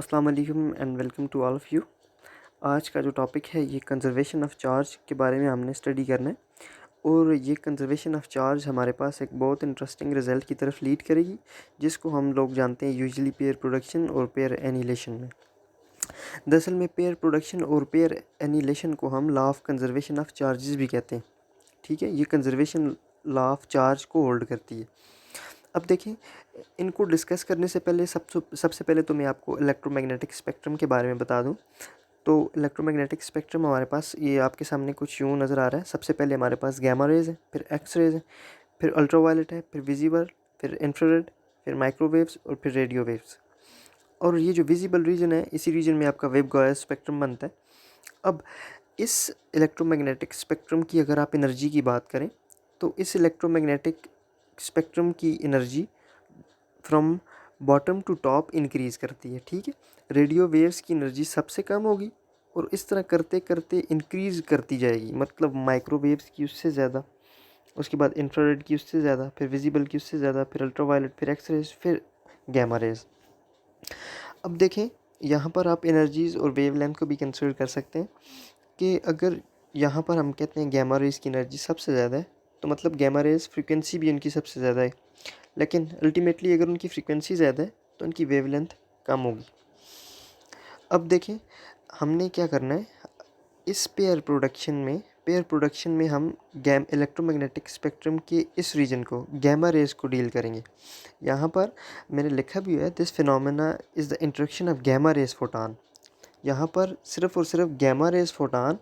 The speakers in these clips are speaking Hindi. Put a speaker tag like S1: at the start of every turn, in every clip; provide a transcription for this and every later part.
S1: अस्सलाम वालेकुम and welcome to all of you. आज का जो टॉपिक है ये कंज़र्वेशन ऑफ़ चार्ज के बारे में हमने स्टडी करना है और ये कंज़र्वेशन ऑफ़ चार्ज हमारे पास एक बहुत इंटरेस्टिंग रिज़ल्ट की तरफ लीड करेगी, जिसको हम लोग जानते हैं यूजुअली पेयर प्रोडक्शन और पेयर एनिहिलेशन में। दरअसल में पेयर प्रोडक्शन और पेयर एनिहिलेशन को हम law of conservation of charges भी कहते हैं। ठीक है, ये कंज़र्वेशन लॉ ऑफ चार्ज को होल्ड करती है। अब देखें, इनको डिस्कस करने से पहले सबसे पहले तो मैं आपको इलेक्ट्रोमैग्नेटिक स्पेक्ट्रम के बारे में बता दूं। तो इलेक्ट्रोमैग्नेटिक स्पेक्ट्रम हमारे पास ये आपके सामने कुछ यूँ नज़र आ रहा है। सबसे पहले हमारे पास गैमा रेज़ है, फिर एक्स रेज़ है, फिर अल्ट्रावायलेट है, फिर विजिबल, फिर इंफ्रारेड, फिर माइक्रोवेव्स और फिर रेडियो वेव्स। और ये जो विजिबल रीजन है, इसी रीजन में आपका वेव गाइड स्पेक्ट्रम बनता है। अब इस इलेक्ट्रोमैग्नेटिक स्पेक्ट्रम की अगर आप एनर्जी की बात करें, तो इस इलेक्ट्रोमैग्नेटिक स्पेक्ट्रम की energy from bottom to top increase करती है। ठीक है, रेडियो वेव्स की एनर्जी सबसे कम होगी और इस तरह करते करते इंक्रीज़ करती जाएगी। मतलब माइक्रोवेव्स की उससे ज़्यादा, उसके बाद इंफ्रारेड की उससे ज़्यादा, फिर विजिबल की उससे ज़्यादा, फिर अल्ट्रावायलेट, फिर एक्स रेज, फिर गैमा रेज। अब देखें, यहाँ पर आप एनर्जीज़ और वेवलेंथ को भी कंसिडर कर सकते हैं कि अगर यहाँ पर हम कहते हैं गैमा रेज की एनर्जी सबसे ज़्यादा है, तो मतलब गैमा रेज फ्रीक्वेंसी भी उनकी सबसे ज़्यादा है। लेकिन अल्टीमेटली अगर उनकी फ्रीक्वेंसी ज़्यादा है तो उनकी वेवलेंथ कम होगी। अब देखें, हमने क्या करना है, इस पेयर प्रोडक्शन में हम गैम इलेक्ट्रोमैग्नेटिक स्पेक्ट्रम के इस रीजन को, गैमा रेज को डील करेंगे। यहाँ पर मैंने लिखा भी है, this phenomena is the introduction of gamma rays photon. यहाँ पर सिर्फ और सिर्फ गैमा रेज फोटान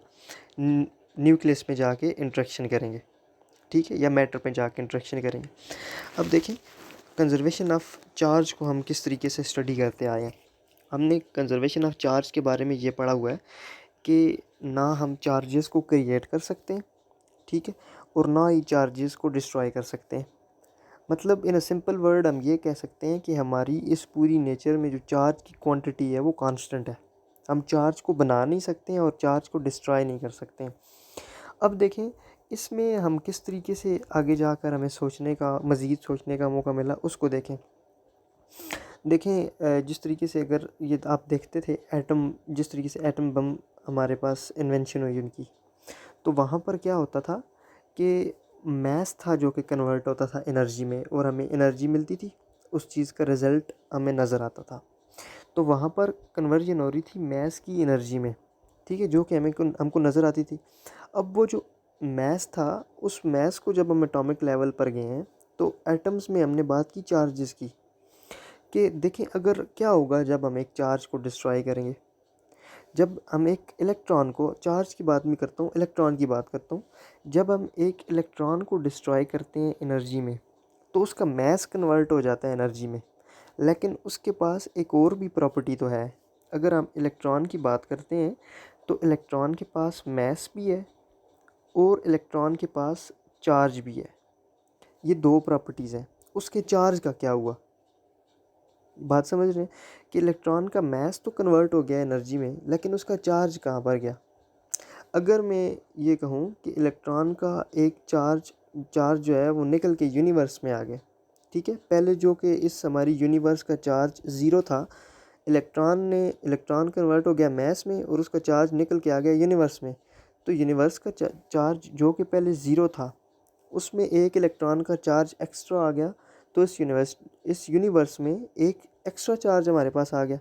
S1: न्यूक्लियस में जाके इंट्रैक्शन करेंगे। ठीक है, या मैटर पे जाके इंट्रैक्शन करेंगे। अब देखें, कंज़र्वेशन ऑफ चार्ज को हम किस तरीके से स्टडी करते आए हैं। हमने कंज़र्वेशन ऑफ चार्ज के बारे में ये पढ़ा हुआ है कि ना हम चार्जेस को क्रिएट कर सकते हैं, ठीक है, और ना ही चार्जेस को डिस्ट्रॉय कर सकते हैं। मतलब इन अ सिंपल वर्ड हम ये कह सकते हैं कि हमारी इस पूरी नेचर में जो चार्ज की क्वांटिटी है वो कांस्टेंट है। हम चार्ज को बना नहीं सकते हैं और चार्ज को डिस्ट्रॉय नहीं कर सकते हैं। अब देखें, इसमें हम किस तरीके से आगे जाकर हमें मज़ीद सोचने का मौका मिला, उसको देखें। जिस तरीके से अगर ये आप देखते थे एटम, जिस तरीके से एटम बम हमारे पास इन्वेंशन हुई उनकी, तो वहाँ पर क्या होता था कि मैस था जो कि कन्वर्ट होता था एनर्जी में और हमें एनर्जी मिलती थी, उस चीज़ का रिज़ल्ट हमें नज़र आता था। तो वहाँ पर कन्वर्जन हो रही थी मैस की एनर्जी में, ठीक है, जो कि हमको नज़र आती थी। अब वो जो मैस था, उस मैस को जब हम एटॉमिक लेवल पर गए हैं, तो एटम्स में हमने बात की चार्जेस की, कि देखें अगर क्या होगा जब हम एक चार्ज को डिस्ट्रॉय करेंगे। जब हम एक इलेक्ट्रॉन को, चार्ज की बात नहीं करता हूँ, इलेक्ट्रॉन की बात करता हूँ, जब हम एक इलेक्ट्रॉन को डिस्ट्रॉय करते हैं एनर्जी में, तो उसका मैस कन्वर्ट हो जाता है एनर्जी में। लेकिन उसके पास एक और भी प्रॉपर्टी तो है। अगर हम इलेक्ट्रॉन की बात करते हैं, तो इलेक्ट्रॉन के पास मैस भी है और इलेक्ट्रॉन के पास चार्ज भी है। ये दो प्रॉपर्टीज़ हैं। उसके चार्ज का क्या हुआ, बात समझ रहे हैं, कि इलेक्ट्रॉन का मैस तो कन्वर्ट हो गया एनर्जी में, लेकिन उसका चार्ज कहाँ पर गया। अगर मैं ये कहूँ कि इलेक्ट्रॉन का एक चार्ज जो है वो निकल के यूनिवर्स में आ गया, ठीक है, पहले जो कि इस हमारी यूनिवर्स का चार्ज ज़ीरो था, इलेक्ट्रॉन कन्वर्ट हो गया मैस में और उसका चार्ज निकल के आ गया यूनिवर्स में। तो यूनिवर्स का चार्ज जो कि पहले ज़ीरो था, उसमें एक इलेक्ट्रॉन का चार्ज एक्स्ट्रा आ गया, तो इस यूनिवर्स में एक एक्स्ट्रा चार्ज हमारे पास आ गया।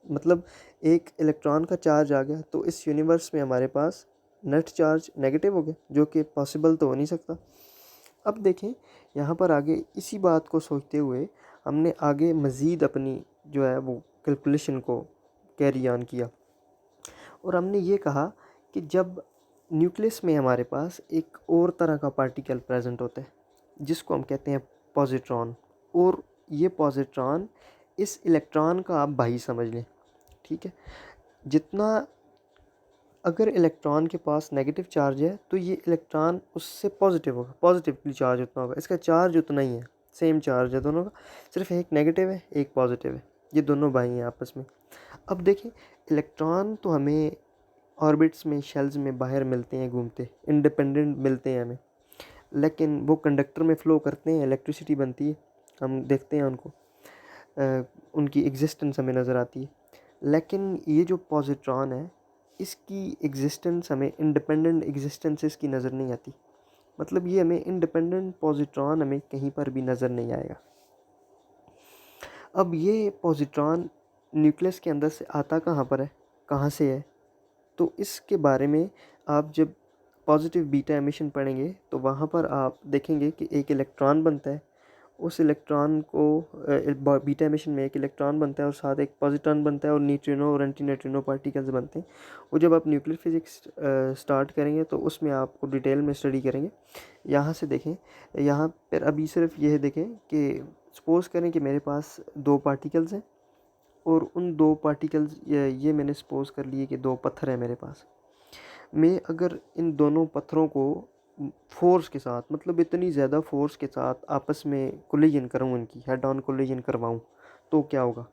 S1: मतलब एक इलेक्ट्रॉन का चार्ज आ गया, तो इस यूनिवर्स में हमारे पास नेट चार्ज नेगेटिव हो गया, जो कि पॉसिबल तो हो नहीं सकता। अब देखें, यहाँ पर आगे इसी बात को सोचते हुए हमने आगे मज़ीद अपनी जो है वो कैलकुलेशन को कैरी ऑन किया और हमने ये कहा कि जब न्यूक्लियस में हमारे पास एक और तरह का पार्टिकल प्रेजेंट होता है, जिसको हम कहते हैं पॉजिट्रॉन, और ये पॉजिट्रॉन इस इलेक्ट्रॉन का आप भाई समझ लें, ठीक है। जितना, अगर इलेक्ट्रॉन के पास नेगेटिव चार्ज है, तो ये इलेक्ट्रॉन उससे पॉजिटिव होगा, पॉजिटिवली चार्ज उतना होगा, इसका चार्ज उतना ही है, सेम चार्ज है दोनों का, सिर्फ एक नेगेटिव है एक पॉजिटिव है, ये दोनों भाई हैं आपस में। अब देखें, इलेक्ट्रॉन तो हमें ऑर्बिट्स में, शेल्स में बाहर मिलते हैं, घूमते इंडिपेंडेंट मिलते हैं हमें, लेकिन वो कंडक्टर में फ़्लो करते हैं, इलेक्ट्रिसिटी बनती है, हम देखते हैं उनको, उनकी एग्जिस्टेंस हमें नज़र आती है। लेकिन ये जो पॉजिट्रॉन है इसकी एग्जिस्टेंस हमें इंडिपेंडेंट एग्जिस्टेंस इसकी नज़र नहीं आती। मतलब ये हमें इंडिपेंडेंट पॉजिट्रॉन हमें कहीं पर भी नज़र नहीं आएगा। अब ये पॉजिट्रॉन न्यूक्लियस के अंदर से आता कहाँ पर है, कहाँ से है, तो इसके बारे में आप जब पॉजिटिव बीटा एमिशन पढ़ेंगे तो वहाँ पर आप देखेंगे कि एक इलेक्ट्रॉन बनता है। उस इलेक्ट्रॉन को बीटा एमिशन में एक इलेक्ट्रॉन बनता है और साथ एक पॉजिट्रॉन बनता है और न्यूट्रिनो और एंटी न्यूट्रिनो पार्टिकल्स बनते हैं। और जब आप न्यूक्लियर फिजिक्स स्टार्ट करेंगे तो उसमें आपको डिटेल में स्टडी करेंगे। यहाँ से देखें, यहाँ पर अभी सिर्फ यह देखें कि सपोज़ करें कि मेरे पास दो पार्टिकल्स हैं और उन दो पार्टिकल्स ये मैंने सपोज़ कर लिए कि दो पत्थर हैं मेरे पास। मैं अगर इन दोनों पत्थरों को फोर्स के साथ, मतलब इतनी ज़्यादा फोर्स के साथ आपस में कोलिजन करूँ, इनकी हेड ऑन कोलिजन करवाऊँ, तो क्या होगा?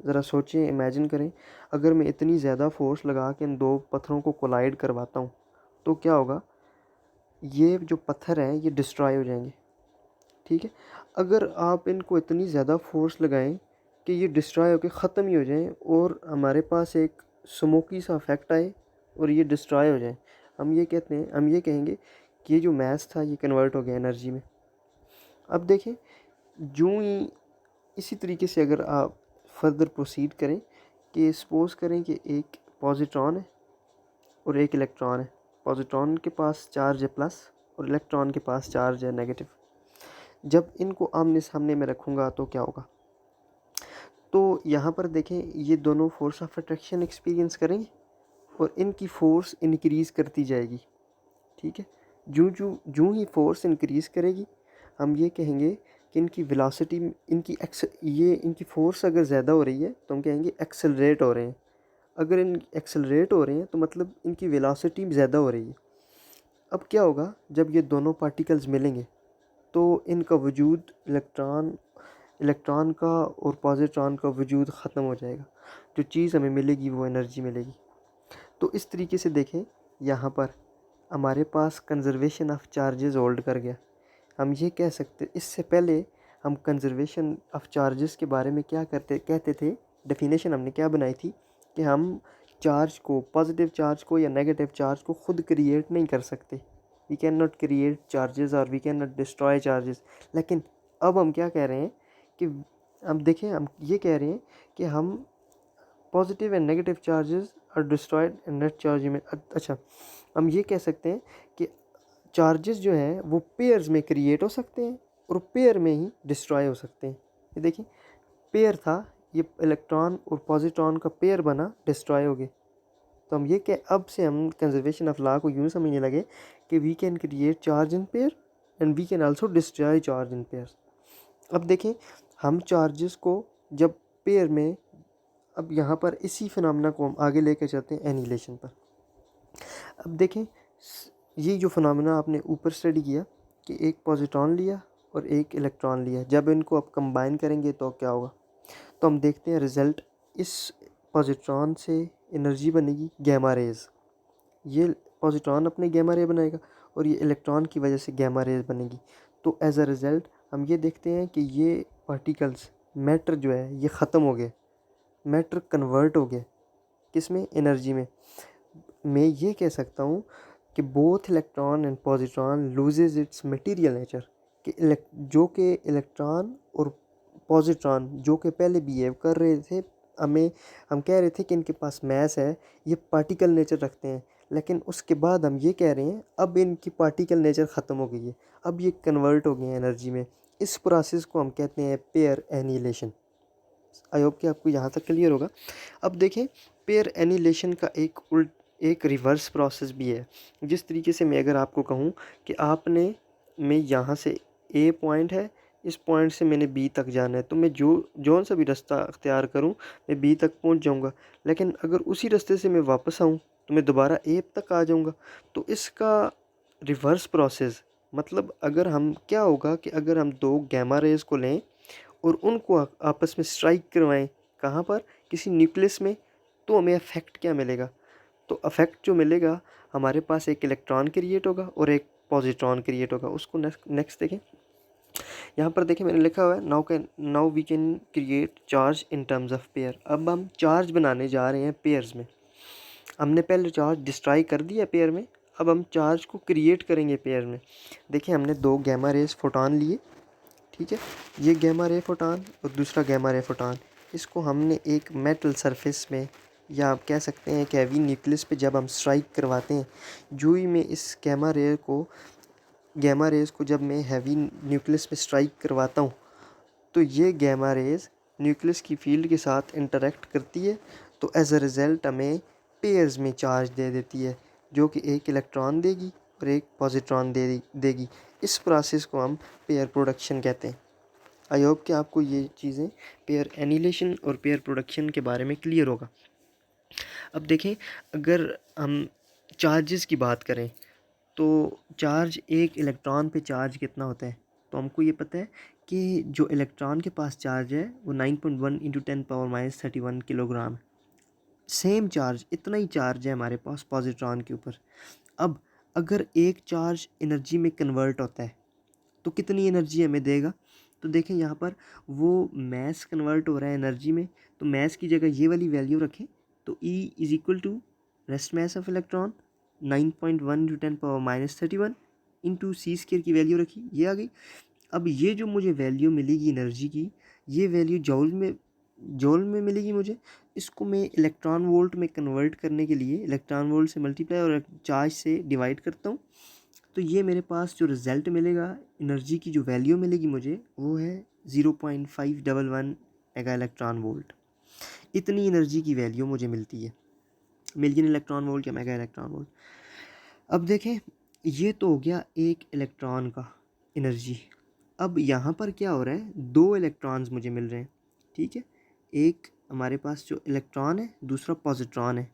S1: ज़रा सोचें, इमेजिन करें, अगर मैं इतनी ज़्यादा फोर्स लगा के इन दो पत्थरों को कोलाइड करवाता हूँ तो क्या होगा? ये जो पत्थर हैं ये डिस्ट्रॉय हो जाएंगे। ठीक है, अगर आप इनको इतनी ज़्यादा फोर्स लगाएं कि ये डिस्ट्रॉय होकर ख़त्म ही हो जाएं और हमारे पास एक स्मोकी सा इफेक्ट आए और ये डिस्ट्रॉय हो जाए, हम ये कहते हैं, हम ये कहेंगे कि ये जो मैस था ये कन्वर्ट हो गया एनर्जी में। अब देखें, यूँ ही इसी तरीके से अगर आप फर्दर प्रोसीड करें कि सपोज़ करें कि एक पॉजिट्रॉन है और एक इलेक्ट्रॉन है। पॉजिट्रॉन के पास चार्ज है प्लस और इलेक्ट्रॉन के पास चार्ज है नेगेटिव। जब इनको आमने सामने में रखूँगा तो क्या होगा? तो यहाँ पर देखें, ये दोनों फोर्स ऑफ अट्रैक्शन एक्सपीरियंस करेंगे और इनकी फ़ोर्स इंक्रीज़ करती जाएगी। ठीक है, जूँ ही फोर्स इंक्रीज़ करेगी, हम ये कहेंगे कि इनकी वेलोसिटी, इनकी फ़ोर्स अगर ज़्यादा हो रही है तो हम कहेंगे एक्सेलरेट हो रहे हैं। अगर इन एक्सेलरेट हो रहे हैं तो मतलब इनकी वेलोसिटी ज़्यादा हो रही है। अब क्या होगा, जब ये दोनों पार्टिकल्स मिलेंगे तो इनका वजूद, इलेक्ट्रॉन का और पॉजिट्रॉन का वजूद ख़त्म हो जाएगा। जो चीज़ हमें मिलेगी वो एनर्जी मिलेगी। तो इस तरीके से देखें, यहाँ पर हमारे पास कंजर्वेशन ऑफ चार्जेस होल्ड कर गया। हम ये कह सकते, इससे पहले हम कंजर्वेशन ऑफ चार्जेस के बारे में क्या कहते थे, डेफिनेशन हमने क्या बनाई थी कि हम चार्ज को, पॉजिटिव चार्ज को या नेगेटिव चार्ज को खुद क्रिएट नहीं कर सकते। We can not create charges और we can not destroy charges. लेकिन अब हम क्या कह रहे हैं कि हम देखें, हम ये कह रहे हैं कि हम positive and negative charges are destroyed and net charge में, अच्छा, हम ये कह सकते हैं कि चार्जेस जो हैं वो पेयर्स में क्रिएट हो सकते हैं और पेयर में ही डिस्ट्रॉय हो सकते हैं। ये देखिए, पेयर था, ये इलेक्ट्रॉन और पॉजिट्रॉन का पेयर बना, डिस्ट्रॉय हो गए। तो हम ये कह, अब से हम कंजर्वेशन ऑफ लॉ को यूँ समझने लगे कि we can create charge in pair and we can also destroy charge in pair. अब देखें, हम चार्जेस को जब पेयर में, अब यहाँ पर इसी फिनोमेना को हम आगे लेकर चलते हैं एनिहिलेशन पर। अब देखें, ये जो फिनोमेना आपने ऊपर स्टडी किया कि एक पॉजिट्रॉन लिया और एक इलेक्ट्रॉन लिया, जब इनको आप कंबाइन करेंगे तो क्या होगा? तो हम देखते हैं रिज़ल्ट, इस पॉजिट्रॉन से एनर्जी बनेगी गैमा रेज़। ये पॉजिट्रॉन अपने गैमा रे बनाएगा और ये इलेक्ट्रॉन की वजह से गैमा रेज़ बनेगी। तो एज अ रिज़ल्ट हम ये देखते हैं कि ये पार्टिकल्स, मैटर जो है ये ख़त्म हो गए, मैटर कन्वर्ट हो गया किस में? एनर्जी में। मैं ये कह सकता हूँ कि both electron and positron loses it's material nature, कि जो कि इलेक्ट्रॉन और पॉजिट्रॉन जो कि पहले बिहेव कर रहे थे, हम कह रहे थे कि इनके पास मैस है, ये पार्टिकल नेचर रखते हैं, लेकिन उसके बाद हम ये कह रहे हैं अब इनकी पार्टिकल नेचर ख़त्म हो गई है, अब ये कन्वर्ट हो गए हैं एनर्जी में। इस प्रोसेस को हम कहते हैं पेयर एनिहिलेशन। आई होप कि आपको यहाँ तक क्लियर होगा। अब देखें, पेयर एनिहिलेशन का एक रिवर्स प्रोसेस भी है। जिस तरीके से मैं अगर आपको कहूँ कि आपने, मैं यहाँ से ए पॉइंट है, इस पॉइंट से मैंने बी तक जाना है, तो मैं जौन सा भी रास्ता अख्तियार करूँ मैं बी तक पहुँच जाऊँगा। लेकिन अगर उसी रास्ते से मैं वापस आऊँ तो मैं दोबारा ए तक आ जाऊँगा। तो इसका रिवर्स प्रोसेस, मतलब अगर हम, क्या होगा कि अगर हम दो गैमा रेज़ को लें और उनको आपस में स्ट्राइक करवाएं, कहाँ पर? किसी न्यूक्लियस में, तो हमें इफेक्ट क्या मिलेगा? तो इफेक्ट जो मिलेगा, हमारे पास एक इलेक्ट्रॉन क्रिएट होगा और एक पॉजिट्रॉन क्रिएट होगा। उसको नेक्स्ट देखें, यहाँ पर देखिए मैंने लिखा हुआ है now we can create charge in terms of pair. अब हम चार्ज बनाने जा रहे हैं पेयर्स में। हमने पहले चार्ज डिस्ट्रॉय कर दिया पेयर में, अब हम चार्ज को क्रिएट करेंगे पेयर में। देखिए हमने दो गैमा रेज फोटॉन लिए, ठीक है, ये गैमा रे फोटॉन और दूसरा गैमा रे फोटॉन। इसको हमने एक मेटल सरफेस में, या आप कह सकते हैं एक हैवी न्यूक्लियस पे जब हम स्ट्राइक करवाते हैं, जो ही मैं इस गैमा रेज़ को जब मैं हैवी न्यूक्लियस पे स्ट्राइक करवाता हूँ, तो ये गैमा रेज़ न्यूक्लियस की फील्ड के साथ इंटरेक्ट करती है, तो एज अ रिज़ल्ट हमें पेयर्स में चार्ज दे देती है, जो कि एक इलेक्ट्रॉन देगी और एक पॉजिट्रॉन देगी। इस प्रोसेस को हम पेयर प्रोडक्शन कहते हैं। आई होप कि आपको ये चीज़ें पेयर एनिलेशन और पेयर प्रोडक्शन के बारे में क्लियर होगा। अब देखें, अगर हम चार्जेस की बात करें तो चार्ज, एक इलेक्ट्रॉन पे चार्ज कितना होता है, तो हमको ये पता है कि जो इलेक्ट्रॉन के पास चार्ज है वो 9.1 इंटू 10⁻³ किलोग्राम है। सेम चार्ज, इतना ही चार्ज है हमारे पास पॉजिट्रॉन के ऊपर। अब अगर एक चार्ज एनर्जी में कन्वर्ट होता है तो कितनी एनर्जी हमें देगा, तो देखें यहाँ पर वो मैस कन्वर्ट हो रहा है एनर्जी में, तो मैस की जगह ये वाली वैल्यू रखें, तो E is equal to rest mass of electron 9.1 to 10⁻³ into C² की वैल्यू रखी, ये आ गई। अब ये जो मुझे वैल्यू मिलेगी एनर्जी की, ये वैल्यू जॉल में मिलेगी मुझे। इसको मैं इलेक्ट्रॉन वोल्ट में कन्वर्ट करने के लिए इलेक्ट्रॉन वोल्ट से मल्टीप्लाई और चार्ज से डिवाइड करता हूँ, तो ये मेरे पास जो रिज़ल्ट मिलेगा, एनर्जी की जो वैल्यू मिलेगी मुझे, वो है 0.511 मेगा इलेक्ट्रॉन वोल्ट। इतनी एनर्जी की वैल्यू मुझे मिलती है, मिलियन इलेक्ट्रॉन वोल्ट या मेगा इलेक्ट्रॉन वोल्ट। अब देखें, ये तो हो गया एक इलेक्ट्रॉन का एनर्जी। अब यहाँ पर क्या हो रहा है, दो इलेक्ट्रॉन्स मुझे मिल रहे हैं, ठीक है, एक हमारे पास जो इलेक्ट्रॉन है, दूसरा पॉजिट्रॉन है।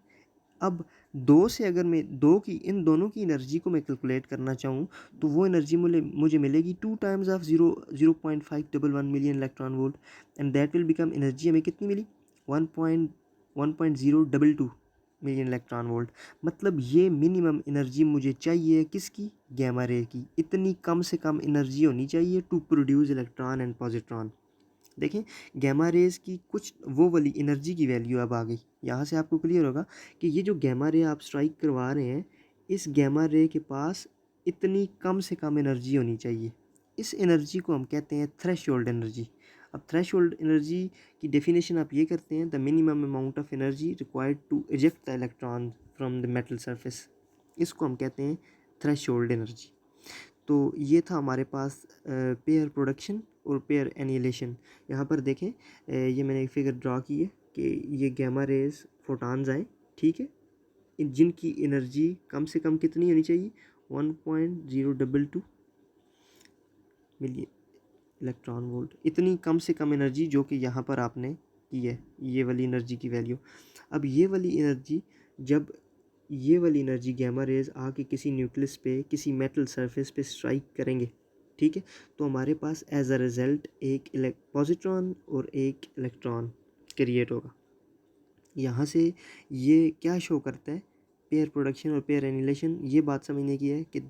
S1: अब दो से अगर मैं इन दोनों की एनर्जी को मैं कैलकुलेट करना चाहूँ, तो वो एनर्जी मुझे मिलेगी 2 times of 0.511 million electron volt, and that will become, energy हमें कितनी मिली, 1.022 मिलियन इलेक्ट्रॉन वोल्ट। मतलब ये मिनिमम एनर्जी मुझे चाहिए किसकी, गैमा रे की। इतनी कम से कम एनर्जी होनी चाहिए to produce electron and positron. देखें, गैमा रेज़ की कुछ वो वाली एनर्जी की वैल्यू अब आ गई। यहाँ से आपको क्लियर होगा कि ये जो गैमा रे आप स्ट्राइक करवा रहे हैं, इस गैमा रे के पास इतनी कम से कम एनर्जी होनी चाहिए। इस एनर्जी को हम कहते हैं थ्रेशोल्ड एनर्जी। अब थ्रेशोल्ड एनर्जी की डेफिनेशन आप ये करते हैं, the minimum amount of energy required to eject the electron from the metal surface. इसको हम कहते हैं थ्रेशोल्ड एनर्जी। तो ये था हमारे पास पेयर प्रोडक्शन और पेयर एनिलेशन। यहाँ पर देखें, ये मैंने एक फिगर ड्रा की है कि ये गैमा रेज फोटॉन्स आए, ठीक है, जिनकी एनर्जी कम से कम कितनी होनी चाहिए, 1.022 मिलियन इलेक्ट्रॉन वोल्ट। इतनी कम से कम एनर्जी जो कि यहाँ पर आपने की है, ये वाली एनर्जी की वैल्यू। अब ये वाली एनर्जी, जब ये वाली एनर्जी गैमा रेज आके किसी न्यूक्लियस पे, किसी मेटल सरफेस पे स्ट्राइक करेंगे, ठीक है, तो हमारे पास एज अ रिज़ल्ट एक पॉजिट्रॉन और एक इलेक्ट्रॉन क्रिएट होगा। यहाँ से ये क्या शो करता है, पेयर प्रोडक्शन और पेयर एनिलेशन, ये बात समझने की है कि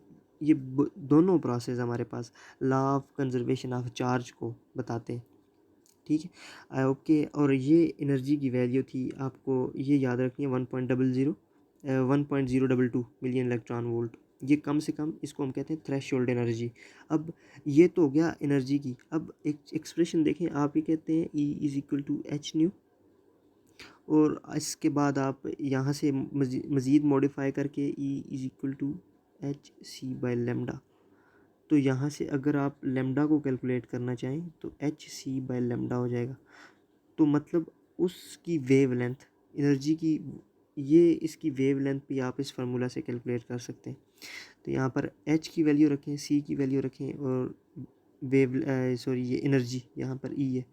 S1: ये दोनों प्रोसेस हमारे पास law of conservation of charge को बताते हैं, ठीक है। आई होप के, और ये एनर्जी की वैल्यू थी, आपको ये याद रखनी है, 1.022 मिलियन इलेक्ट्रॉन वोल्ट। ये कम से कम, इसको हम कहते हैं थ्रेशोल्ड एनर्जी। अब ये तो हो गया एनर्जी की। अब एक एक्सप्रेशन देखें, आप ये कहते हैं E is equal to h nu, और इसके बाद आप यहाँ से मज़ीद मॉडिफाई करके E is equal to h c by lambda. तो यहाँ से अगर आप लेमडा को कैलकुलेट करना चाहें तो एच सी बाई लेमडा हो जाएगा। तो मतलब उसकी वेवलेंथ, एनर्जी की, ये इसकी वेवलेंथ भी आप इस फार्मूला से कैलकुलेट कर सकते हैं। तो यहाँ पर एच की वैल्यू रखें, सी की वैल्यू रखें, और ये एनर्जी यहाँ पर ई है,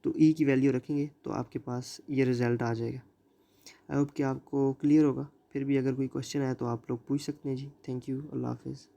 S1: तो ई की वैल्यू रखेंगे तो आपके पास ये रिज़ल्ट आ जाएगा। आई होप कि आपको क्लियर होगा। फिर भी अगर कोई क्वेश्चन आया तो आप लोग पूछ सकते हैं जी। थैंक यू, अल्लाह हाफिज़।